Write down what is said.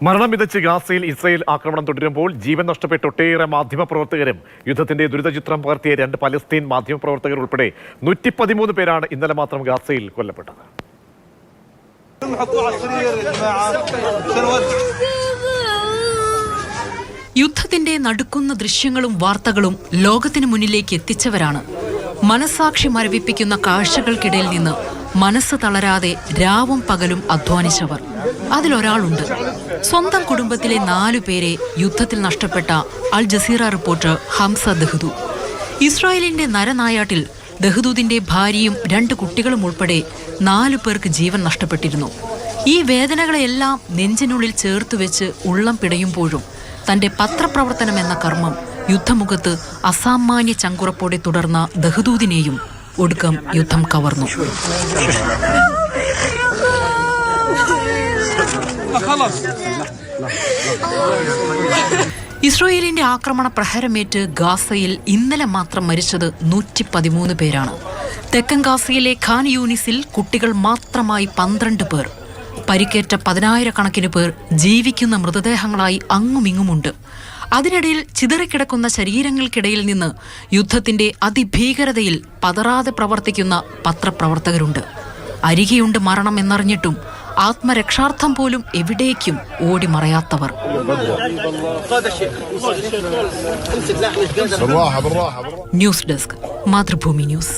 മരണം വിതച്ച് ഗാസയിൽ ഇസ്രായേൽ ആക്രമണം തുടരുമ്പോൾ ജീവൻ നഷ്ടപ്പെട്ട ഒട്ടേറെ മാധ്യമപ്രവർത്തകരും യുദ്ധത്തിന്റെ ദുരിതചിത്രം പകർത്തിയ 2 പലസ്തീൻ മാധ്യമപ്രവർത്തകർ ഉൾപ്പെടെ 113 പേരാണ് ഇന്നലെ മാത്രം ഗാസയിൽ കൊല്ലപ്പെട്ടത്. യുദ്ധത്തിന്റെ നടുക്കുന്ന ദൃശ്യങ്ങളും വാർത്തകളും ലോകത്തിനു മുന്നിലേക്ക് എത്തിച്ചവരാണ്. മനസാക്ഷി മരവിപ്പിക്കുന്ന കാഴ്ചകൾക്കിടയിൽ നിന്ന് മനസ്സ് തളരാതെ രാവും പകലും അധ്വാനിച്ചവർ. അതിലൊരാളുണ്ട്, സ്വന്തം കുടുംബത്തിലെ 4 പേരെ യുദ്ധത്തിൽ നഷ്ടപ്പെട്ട അൽ ജസീറ റിപ്പോർട്ടർ ഹംസ ദഹ്ദൂ. ഇസ്രായേലിന്റെ നരനായാട്ടിൽ ദഹ്ദൂദിന്റെ ഭാര്യയും 2 കുട്ടികളും ഉൾപ്പെടെ 4 പേർക്ക് ജീവൻ നഷ്ടപ്പെട്ടിരുന്നു. ഈ വേദനകളെല്ലാം നെഞ്ചിനുള്ളിൽ ചേർത്തുവെച്ച് ഉള്ളം പിടയുമ്പോഴും തന്റെ പത്രപ്രവർത്തനം എന്ന കർമ്മം യുദ്ധമുഖത്ത് അസാമാന്യ ചങ്കുറപ്പോടെ തുടർന്ന ദഹ്ദൂദിനെയും ഒടുക്കം യുദ്ധം കവർന്നു. ഇസ്രായേലിന്റെ ആക്രമണ പ്രഹരമേറ്റ് ഗാസയിൽ ഇന്നലെ മാത്രം മരിച്ചത് 113 പേരാണ്. തെക്കൻ ഗാസയിലെ ഖാൻ യൂനിസിൽ കുട്ടികൾ മാത്രമായി 12 പേർ. പരിക്കേറ്റ 10,000 പേർ ജീവിക്കുന്ന മൃതദേഹങ്ങളായി അങ്ങുമിങ്ങുമുണ്ട്. അതിനിടയിൽ ചിതറിക്കിടക്കുന്ന ശരീരങ്ങൾക്കിടയിൽ നിന്ന് യുദ്ധത്തിന്റെ അതിഭീകരതയിൽ പതറാതെ പ്രവർത്തിക്കുന്ന പത്രപ്രവർത്തകരുണ്ട്. അരികെയുണ്ട് മരണം എന്നറിഞ്ഞിട്ടും ആത്മരക്ഷാർത്ഥം പോലും എവിടേക്കും ഓടി മറയാത്തവർ. News desk, Mathrubhumi news.